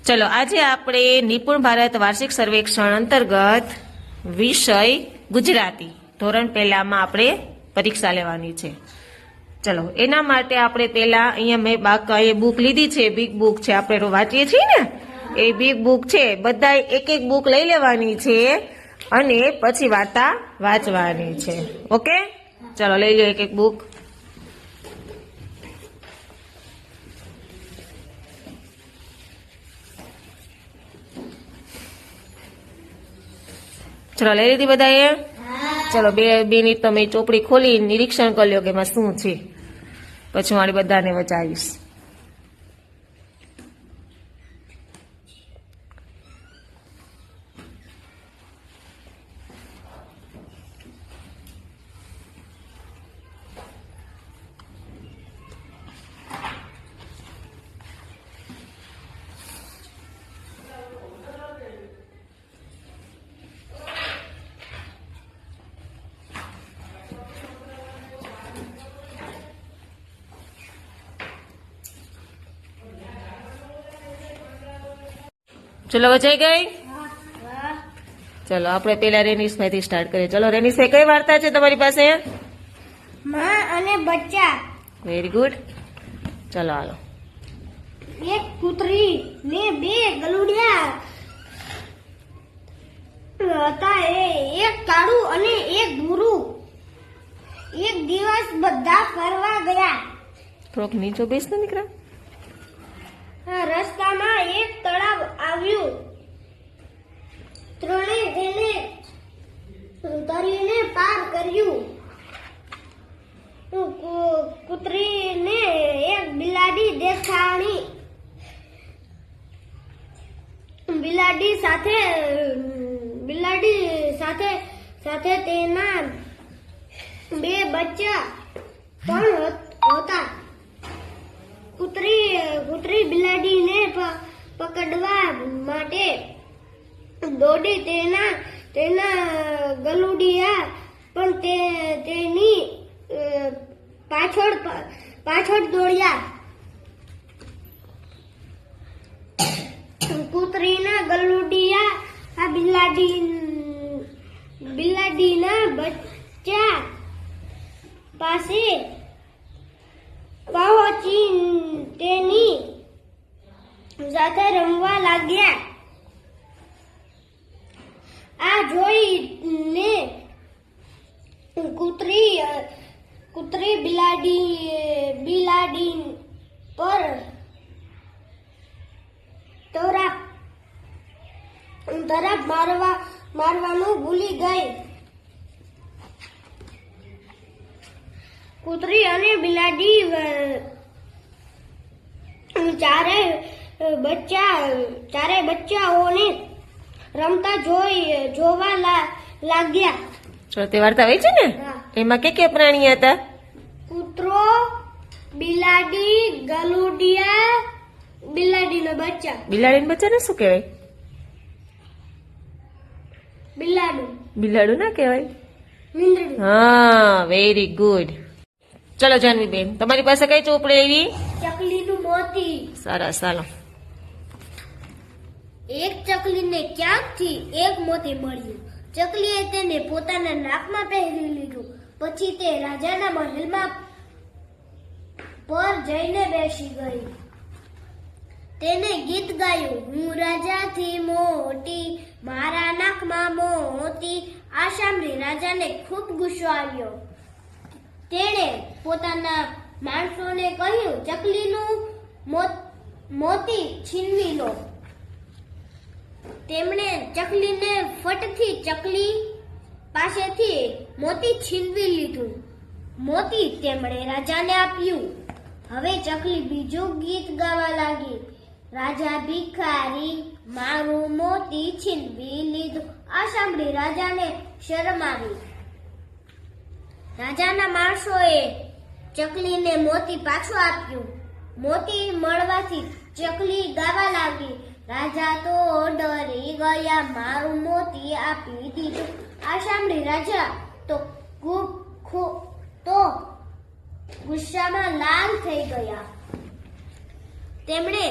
ચલો આજે આપણે નિપુણ ભારત વાર્ષિક સર્વેક્ષણ અંતર્ગત વિષય ગુજરાતી ધોરણ પહેલામાં આપણે પરીક્ષા લેવાની છે. ચલો એના માટે આપણે પહેલા અહીંયા મેં બાકાએ બુક લીધી છે, બિગ બુક છે, આપણે વાંચીએ છીએ ને એ બિગ બુક છે. બધા એક એક બુક લઈ લેવાની છે અને પછી વાર્તા વાંચવાની છે. ઓકે, ચલો લઈ લો એક એક બુક. ચલો લઈ લીધી બધાએ? ચલો બે મિનિટ તમે ચોપડી ખોલી નિરીક્ષણ કરી લો કે એમાં શું છે, પછી મારી બધાને વચાવીશ. ચલો વચાઈ ગઈ? ચલો આપણે પેલા રેનીશ માંથી સ્ટાર્ટ કરીએ. ચલો રેનીશ કઈ વાર્તા છે તમારી પાસે? માં અને બચ્ચા. Very good. ચલો હાલો. એક કૂતરી ને બે ગલુડિયા હતા. એક કાળું અને એક ભૂરું. એક દિવસ બધા ફરવા ગયા. થોડોક નીચો બેસ ને દીકરા. રસ્તામાં એક તળાવ આવ્યું. ત્રણેય તેને તરીને પાર કર્યું. કૂતરીને એક બિલાડી દેખાણી. બિલાડી સાથે તેના બે બચ્ચા પણ હતા. કૂતરી બિલાડીને પકડવા માટે દોડી. તેના ગલુડિયા પણ તેની પાછળ દોડ્યા. કૂતરીના ગલુડિયા આ બિલાડીના બચ્ચા પાસે પહોંચી તેની સાથે રમવા લાગ્યા. આ જોઈને કૂતરી બિલાડી પર તરફ મારવાનું ભૂલી ગઈ. કૂતરી અને બિલાડી ચારે બચ્ચાઓને રમતા જોવા લાગ્યા. ચલો તે વાર્તા હોય છે ને, એમાં કે પ્રાણી હતા? કૂતરો, બિલાડી, ગલુડિયા, બિલાડીના બચ્ચા. બિલાડીના બચ્ચાને શું કહેવાય? બિલાડું ના કહેવાય? મીંદડું. હા, વેરી ગુડ. ચલો જાનવી બેન, તમારી પાસે કઈ ચોપડી આવી? ચકલીનું મોતી. સરસ, ચાલો. એક ચકલીને ક્યાંકથી એક મોતી મળ્યું. ચકલીએ તેને પોતાના નાકમાં પહેરી લીધું. પછી તે રાજાના મહેલમાં પર જઈને બેસી ગઈ. તેને ગીત ગાયું, હું રાજાથી મોટી, મારા નાકમાં મોતી. આ સાંભળી રાજાને ખૂબ ગુસ્સો આવ્યો. તેણે પોતાના માણસોને કહ્યું, ચકલીનું મોતી છીનવી લો. તેમણે ચકલીને ફટથી ચકલી પાસેથી મોતી છીનવી લીધું. મોતી તેમણે રાજાને આપ્યું. હવે ચકલી બીજું ગીત ગાવા લાગી, રાજા ભિખારી, મારું મોતી છીનવી લીધું. આ સાંભળી રાજાને શરમ આવી. રાજાના માણસોએ ચકલીને મોતી પાછું આપ્યું. મોતી મળવાથી ચકલી ગાવા લાગી, રાજા તો ડરી ગયા, મારું મોતી આપી દીધું. આ સાંભળી રાજા તો ગુસ્સામાં લાલ થઈ ગયા. તેમણે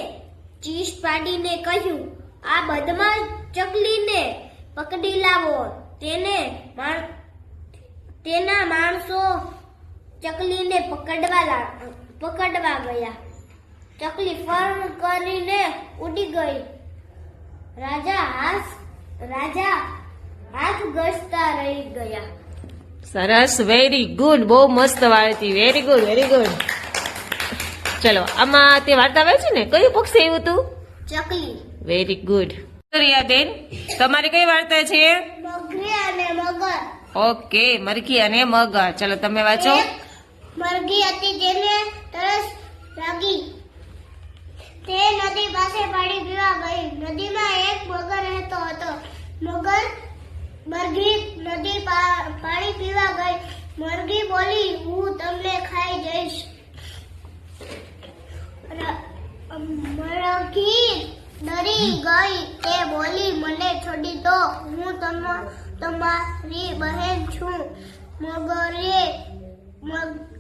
ચીસ પાડીને કહ્યું, આ બદમાશ ચકલીને પકડી લાવો. તેના માણસો ચકલીને પકડવા ગયા. ચકલી ફર કરીને ઉડી ગઈ. રાજા હાથ ઘસતા રહી ગયા. સરસ, વેરી ગુડ, બહુ મસ્ત વાર્તી, વેરી ગુડ, વેરી ગુડ. ચલો, આમાં તે વાર્તા આવે છે ને, કયું પક્ષી આવ્યું હતું? ચકલી. Very good. બેન, તમારી કઈ વાર્તા છે? મગરી અને મગર. ઓકે, મરઘી અને મગર. ચલો, તમે વાંચો. એક મરઘી હતી જેને તરસ લાગી. તે નદી પાસે પાણી પીવા ગઈ. નદીમાં એક મગર રહેતો હતો. મરઘી નદી પાણી પીવા ગઈ. મરઘી બોલી, હું તમને ખાઈ જઈશ. મરઘી ડરી ગઈ. તે બોલી, મને છોડી દો, હું તમારી બહેન છું. મગરે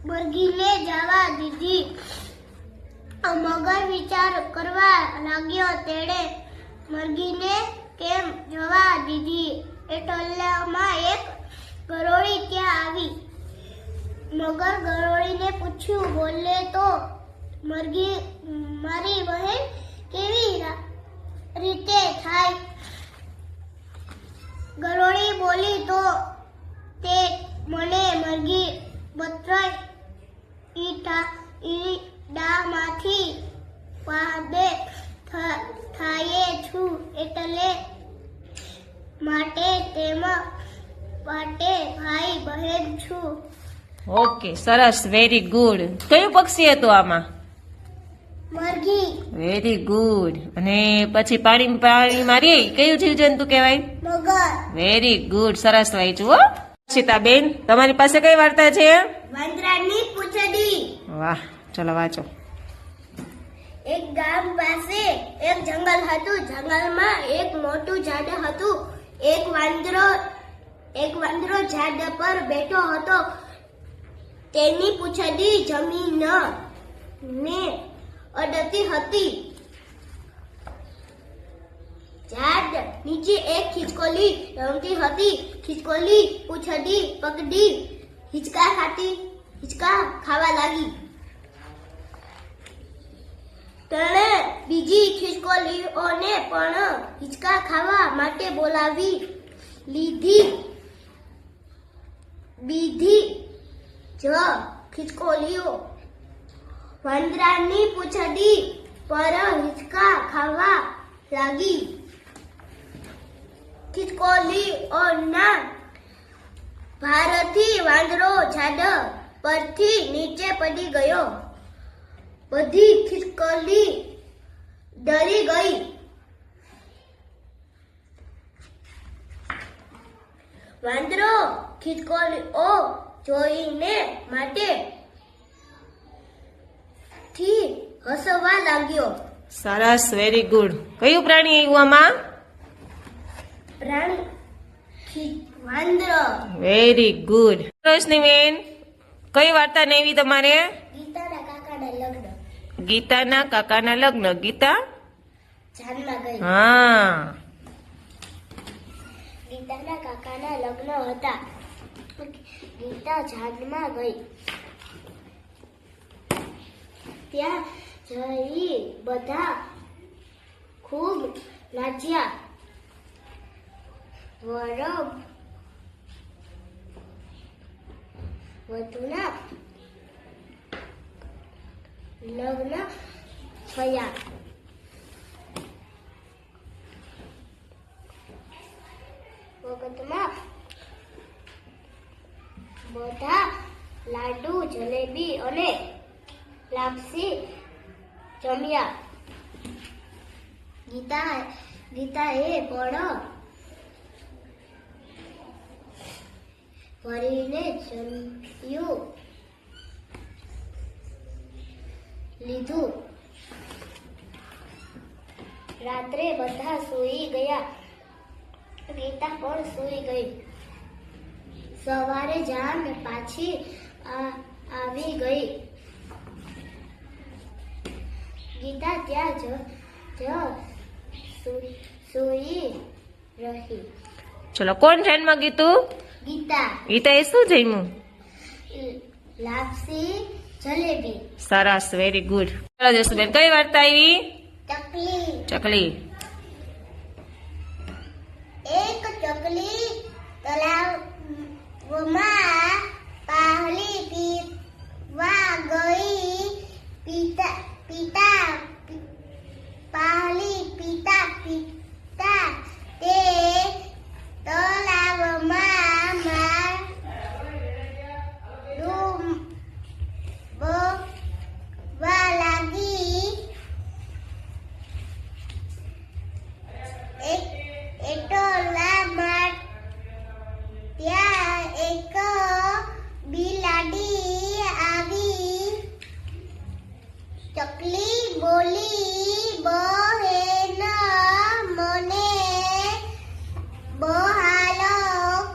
મરઘીને જવા દીધી. મગર વિચાર કરવા લાગ્યો. તેણે મરઘીને કેમ જવા દીધી? એટલામાં એક ગરોળી ત્યાં આવી. મગર ગરોળીને પૂછ્યું, બોલે તો મરઘી મારી બહેન કેવી રીતે થાય? ગરોળી બોલી, તો તે મને મરઘી ઈડામાંથી પાડે થાય છું, એટલે માટે તેમાં ભાઈ બહેન છું. ઓકે, સરસ, વેરી ગુડ. કયું પક્ષી હતું આમાં? મરઘી. Very good. અને પછી પાણીમાં રે કયું જીવજંતુ કહેવાય? મગર. વેરી ગુડ, સરસ વાંચ્યું હો. સીતાબેન, તમારી પાસે કઈ વાર્તા છે? વાંદરાની પૂંછડી. વાહ, ચલો વાંચો. એક ગામ પાસે એક જંગલ હતું. જંગલમાં એક મોટું ઝાડ હતું. એક વાંદરો ઝાડ પર બેઠો હતો. તેની પૂંછડી જમીનને અડતી હતી. ઝાડ નીચે એક ખિસકોલી રમતી હતી. ખિસકોલી પૂંછડી પકડી હિંચકા ખાવા લાગી. તેણે બીજી ખિસકોલીઓને પણ હિંચકા ખાવા માટે બોલાવી લીધી. બીજી જ ખિસકોલીઓ વાંદરાની પૂંછડી પર હિંચકા ખાવા લાગી. ખિસકોલીઓના ભારથી વાંદરો ઝાડ પરથી નીચે પડી ગયો. બધી ખિસકોલી ડરી ગઈ. વાંદરો ખિસકોલીઓ જોઈને માટે થી હસવા લાગ્યો. સરસ, વેરી ગુડ. કયું પ્રાણી આવ્યું આમાં? વાંદરો. Very good. રોશનીબેન, કઈ વાર્તા નેવી તમારે? ગીતાના કાકાના લગ્ન. ગીતાના કાકાના લગ્ન. ગીતા જાનમાં ગઈ. હા. ગીતાના કાકાના લગ્ન હતા. ગીતા જાનમાં ગઈ. ત્યાં જઈ બધા ખૂબ નાચ્યા. વધુના લગ્ન થયા. વખતમાં બધા લાડુ, જલેબી અને લાપસી જમ્યા. ગીતાએ પણ ભરીને જમ્યું લીધું. રાત્રે બધા સૂઈ ગયા. ગીતા પણ સૂઈ ગઈ. સવારે જાન પાછી આવી ગઈ. ગીતા ત્યાં સૂઈ રહી. ચલો કોણ જન્મ કીધું? ગીતા. ગીતાએ શું જમ્યું? લાપસી જલેબી. સરસ, વેરી ગુડ. ચલો જસુબેન, કઈ વાર્તા આવી? ચકલી. ચકલી. એક ચકલી તળાવમાં પાણી પીવા ગઈ. પાણી પીતા પીતા તે તળાવમાં ડૂબવા લાગી. એટલામાં ત્યાં એક બિલાડી આવી. ચકલી બોલી, બહેન મને બહાલો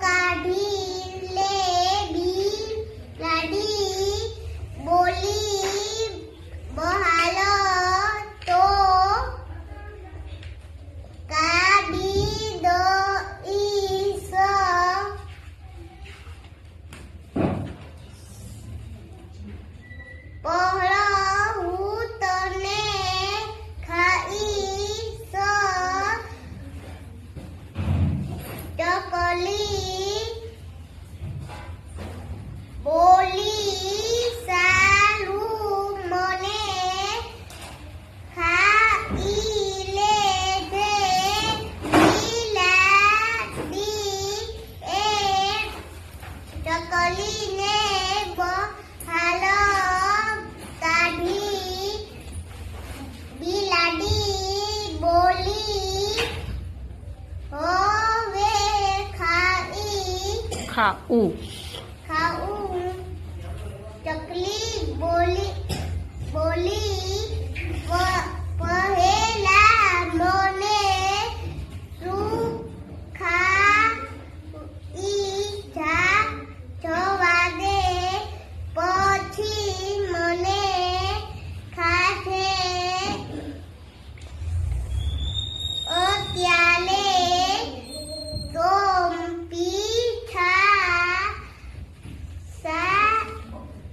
કાઢી લે. બિલાડી બોલી, બહાલો તો કાઢી દઈશ. પહળો હું તને ખાઈશ. ચકલી બોલી, સારું મને ખાઈ લેજે. બિલાડી એ ચકલીને બહાલો કાઢી. બિલાડી બોલી, હવે ખાવું. ખાવું. ચકલી બોલી પહેલા મને શું ખાઈ જવા દે, પછી મને ખાશે. અત્યારે તો પીઠા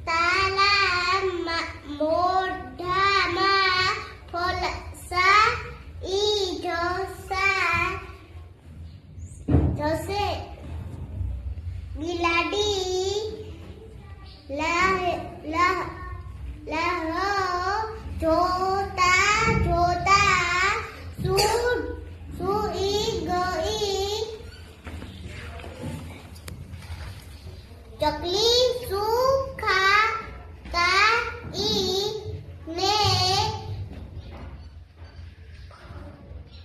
તારા મોઢામાં ફોલસા ઈ જશે. બિલાડી જોતા સૂઈ ગઈ. ચકલી શું ખાઈ ને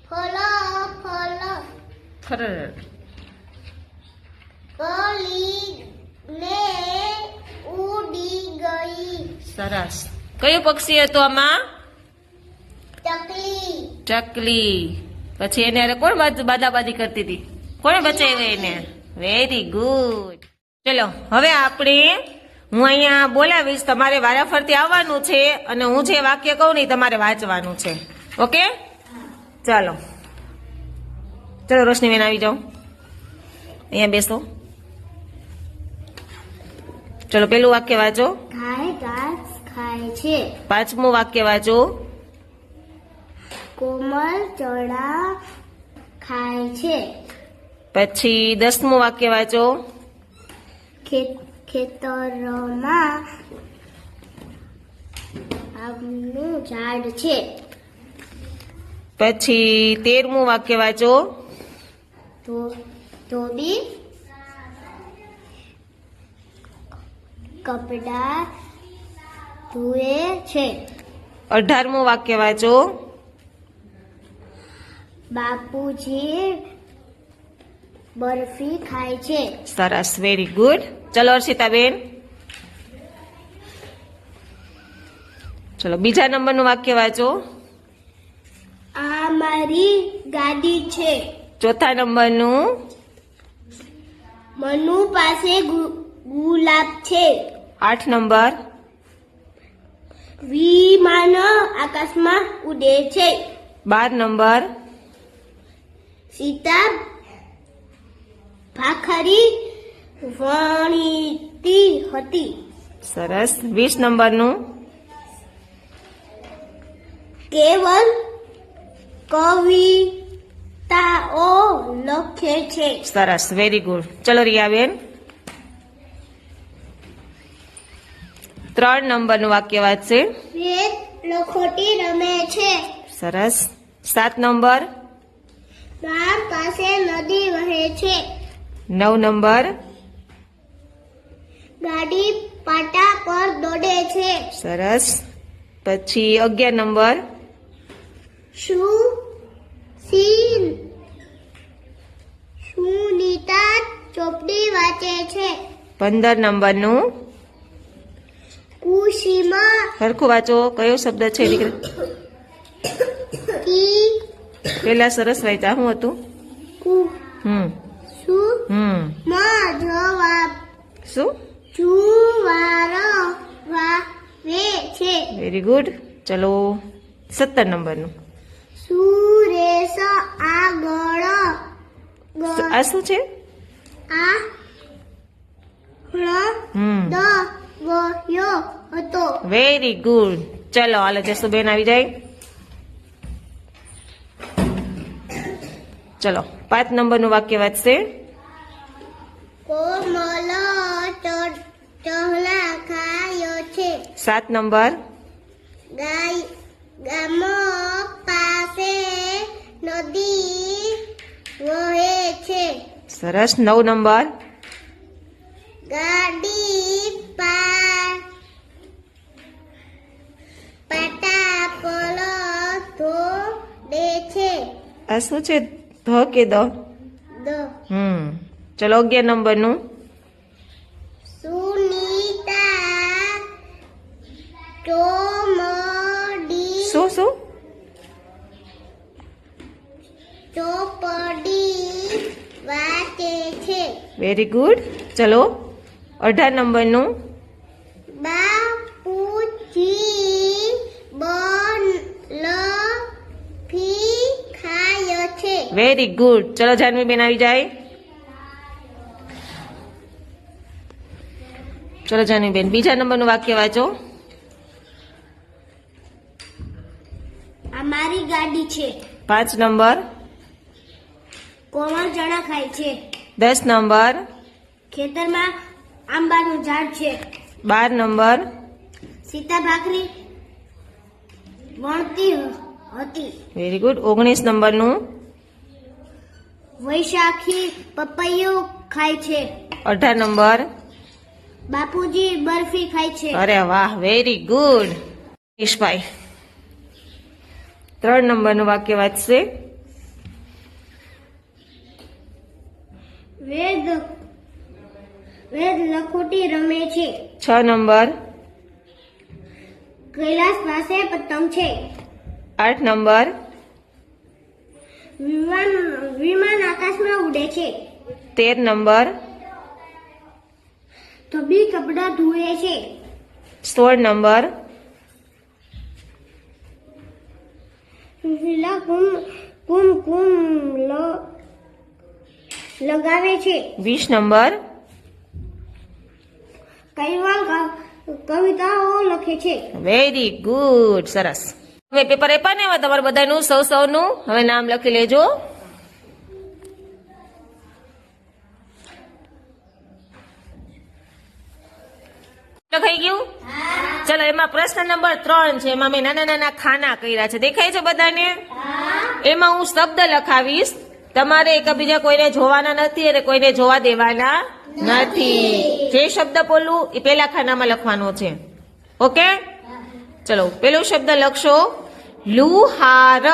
ફલો ખરેખર. ગલીને ઉડી ગઈ. સરસ. કયું પક્ષી હતું આમાં? ચકલી. ચકલી. પછી એને હારે કોણ બાદાબાદી કરતી હતી? કોણે બચાવ્યો એને? Very good. ચલો હવે આપણે હું અહીંયા બોલાવીશ, તમારે વારાફરતી આવવાનું છે અને હું જે વાક્ય કહું ને ઈ તમારે વાંચવાનું છે. ઓકે, ચાલો. ચલો રોશનીબેન આવી જાઓ, અહીંયા બેસો. ચલો પેલું વાક્ય વાંચો. ગાય ઘાસ ખાય છે. પાંચમું વાક્ય વાંચો. કોમલ ચણા ખાય છે. પછી 10મું વાક્ય વાંચો. ખેતરમાં આમનું ઝાડ છે. પછી 13મું વાક્ય વાંચો. ધોબી કપડા ધોએ છે. 18મું વાક્ય વાંચો. બાપુજી બરફી ખાય છે. સરસ, વેરી ગુડ. ચલો અર્ષિતાબેન, ચલો બીજા નંબરનું વાક્ય વાંચો. આ મારી ગાડી છે. ચોથા નંબરનું. મનુ પાસે ગુલાબ છે. 8 નંબર. વિમાન આકાશમાં ઉડે છે. 12 નંબર સીતા ભાખરી વણીતી હતી. સરસ. 20 નંબરનું કેવલ કવિતાઓ લખે છે. સરસ. Very good. ચલો રિયાબેન 3 નંબરનું વાક્ય વાંચશે. વેદ લખોટી રમે છે. સરસ. 7 નંબર ગામ પાસે નદી વહે છે. 9 નંબર ગાડી પાટા પર દોડે છે. સરસ. પછી 11 નંબર સુનીતા ચોપડી વાંચે છે. 15 નંબરનું કુશીમાં સરખું વાંચો. કયો શબ્દ છે દીકરી? કી પેલા સરસ વાંચ્યા. શું હતું? કુ હમ સુ હમ માં જવાબ શું? જુવારો વાવે છે. Very good. ચલો 17 નંબરનું સુરેશ આગળ આ શું છે? હમ ગયો હતો. Very good. ચલો હાલો જસુબેન આવી જાય. ચલો 5 નંબરનું વાક્ય વાંચશે. કોમલ ચહલા ખાયો છે. 7 નંબર ગામ પાસે નદી વહે છે. સરસ. 9 નંબર ગાડી પાટા પર દોડે છે. આ શું છે? ધ કે દ? હમ ચલો 11 નંબરનું સુનીતા ચોપડી શું વાંચે છે. Very good. ચલો 18 નંબરનું બાપુજી બરફી ખાયો છે. Very good. ચલો જાનવીબેન આવી જાય. ચલો જાનવીબેન બીજા નંબરનું વાક્ય વાંચો. આ મારી ગાડી છે. 5 નંબર કોમળ ચણા ખાય છે. 10 નંબર ખેતરમાં આંબાનું ઝાડ છે. 12 નંબર સીતા ભાખરી વણતી હતી. Very good. 19 નંબરનું વૈશાખી પપૈયું ખાય છે. 18 નંબર બાપુજી બરફી ખાય છે. અરે વાહ વેરી ગુડ. ઈશભાઈ 3 નંબરનું વાક્ય વાંચશે. વેદ લખોટી રમે છે. 6 નંબર કૈલાસ પાસે પતંગ છે. 8 નંબર વિમાન આકાશમાં ઉડે છે. 13 નંબર ધોબી કપડા ધોવે છે. 16 નંબર કુમકુમ લગાવે છે. 20 નંબર કૈવાલ કવિતાઓ લખે છે. Very good. સરસ. હવે પેપર આપ્યા ને એમાં તમારે બધાનું સૌનું હવે નામ લખી લેજો. લખાઈ ગયું? ચલો એમાં પ્રશ્ન નંબર 3 છે. એમાં મેં નાના નાના ખાના કર્યા છે. દેખાય છે બધાને? એમાં હું શબ્દ લખાવીશ. તમારે એકબીજા કોઈને જોવાના નથી અને કોઈને જોવા દેવાના નથી. જે શબ્દ બોલું એ પેલા ખાનામાં લખવાનો છે. ઓકે? ચલો પેલો શબ્દ લખશો લુહાર.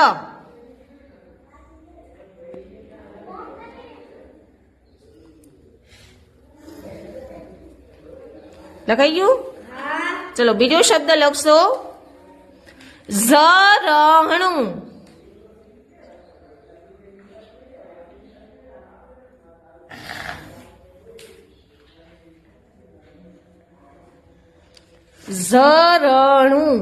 લખાઈ ગયું? ચલો બીજો શબ્દ લખશો ઝરણું. ઝરણું.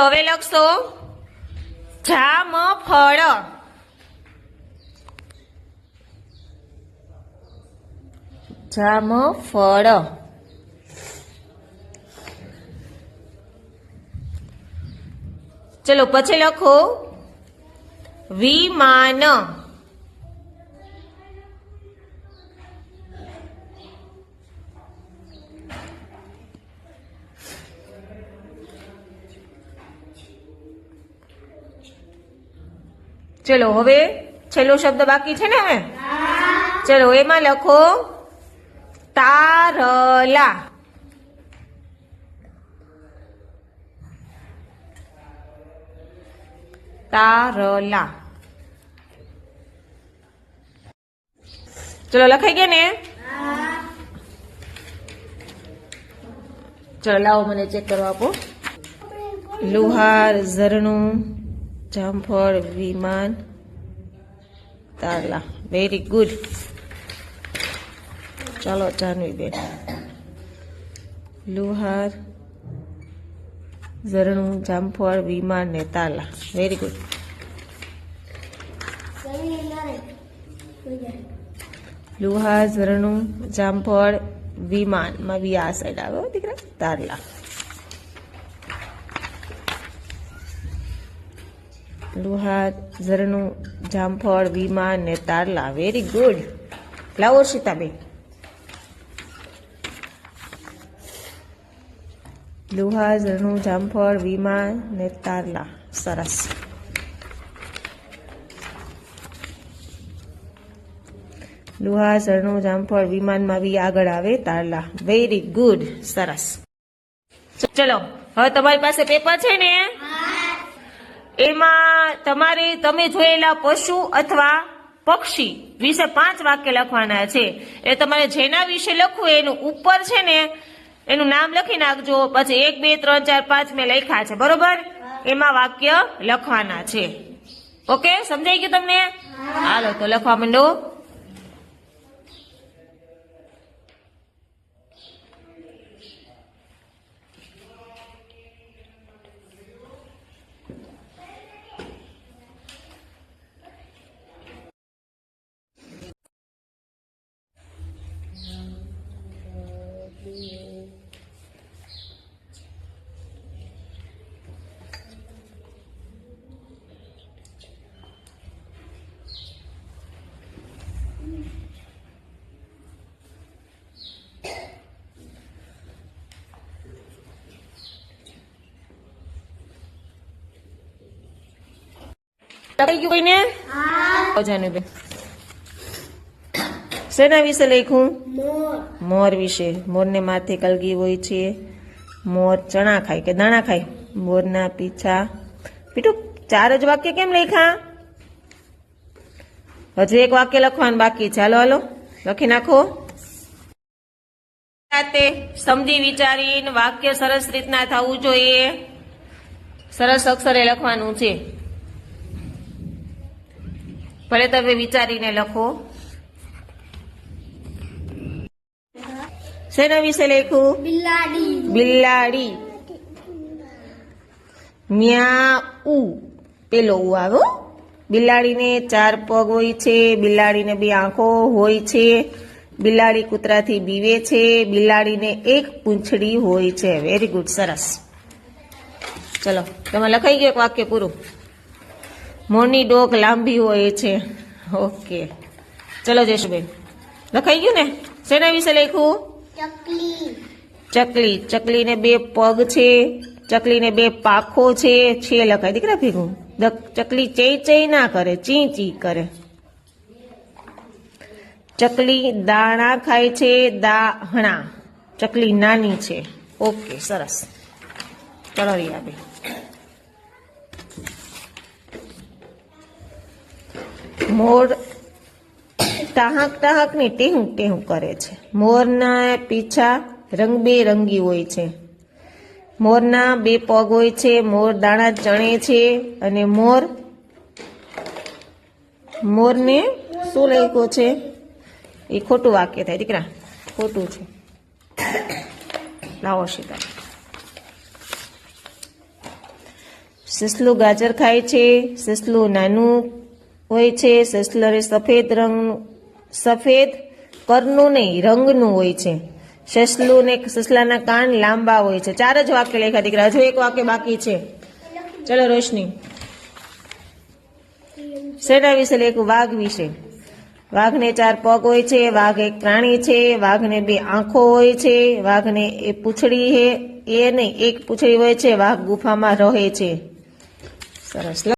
હવે લખશો જામફળ. જામફળ. ચલો પછી લખો વિમાન. ચલો હવે છેલ્લો શબ્દ બાકી છે ને હવે? ચલો એમાં લખો તારલા. તારલા. ચલો લખાઈ ગયા ને? ચલો લાવો મને ચેક કરવા આપો. લુહાર, ઝરણું, જામફળ, વિમાન, તારલા. Very good. ચાલો જાનવી બેન. લુહાર, ઝરણું, જામફળ, વિમાન ને તારલા. Very good. લુહાર, ઝરણું, જામફળ, વિમાન માં બી આ સાઈડ આવે હો દીકરા. તારલા. લુહાર, ઝરણું, જામફળ, વિમાન ને તારલા. Very good. લાવો સીતાબેન. લુહાર, ઝરણું, જામફળ, વિમાન ને તારલા. સરસ. લુહાર, ઝરણું, જામફળ, વિમાનમાં બી આગળ આવે તારલા. Very good. સરસ. ચલો હવે તમારી પાસે પેપર છે ને? એમાં તમે જોયેલા પશુ અથવા પક્ષી વિશે 5 વાક્ય લખવાના છે. એ તમારે જેના વિશે લખવું એનું ઉપર છે ને એનું નામ લખી નાખજો. પછી 1 2 3 4 5 મેં લખ્યા છે, બરોબર? એમાં વાક્ય લખવાના છે. ઓકે, સમજાઈ ગયું તમને? હાલો તો લખવા માંડો. લખાઈ ગયું કોઈને? જાનુબેન શેના વિશે લખ્યું? મોર વિશે. મોરને માથે કલગી હોય છે. મોર ચણા ખાય કે દાણા ખાય? મોરના પીછા. પીઠું 4 જ વાક્ય કેમ લખ્યા? હજુ એક વાક્ય લખવાનું બાકી છે. હાલો હાલો લખી નાખો. સમજી વિચારીને વાક્ય સરસ રીતના થવું જોઈએ. સરસ અક્ષરે લખવાનું છે. ભલે તમે વિચારીને લખો. શેના વિશે લખ્યું? બિલાડી. બિલાડી. મ્યાઉ પેલો ઉ આવ્યો. બિલાડીને 4 પગ હોય છે. બિલાડીને 2 આંખો હોય છે. બિલાડી કૂતરાથી બીવે છે. બિલાડીને 1 પૂંછડી હોય છે. Very good. સરસ. ચલો તમે લખાઈ ગયું એક વાક્ય પૂરું. મોરની ડોક લાંબી હોય છે. ઓકે ચલો જયશુબેન લખાઈ ગયું ને? શેના વિશે લખ્યું? ચકલી. ચકલી. ચકલીને 2 પગ છે. ચકલીને 2 પાંખો છે. લખાય દીકરા ભેગું. ચકલી ચઈ ચઈ ના કરે, ચી ચી કરે. ચકલી દાણા ખાય છે. દાહણા. ચકલી નાની છે. ઓકે સરસ. ચલો રિયાબેન. મોર ટાહક ટાહક ને ટેહું ટેહું કરે છે. મોરના પીછા રંગબેરંગી હોય છે. મોરના 2 પગ હોય છે. મોર દાણા ચણે છે. અને મોરને શું લખ્યું છે? એ ખોટું વાક્ય થાય દીકરા, ખોટું છે. લાવો સીતા. સસલું ગાજર ખાય છે. સસલું નાનું હોય છે. સસલું સફેદ કરનું નહીં રંગનું હોય છે. સસલું ને સસલાના કાન લાંબા હોય છે. 4 જ વાક્ય લખ્યા દીકરા, હજુ એક વાક્ય બાકી છે. ચલો રોશની, શેના વિશે લખ્યું? વાઘ વિશે. વાઘને 4 પગ હોય છે. વાઘ એક પ્રાણી છે. વાઘને 2 આંખો હોય છે. વાઘને એ પૂંછડી એ નહીં, એક પૂંછડી હોય છે. વાઘ ગુફામાં રહે છે. સરસ.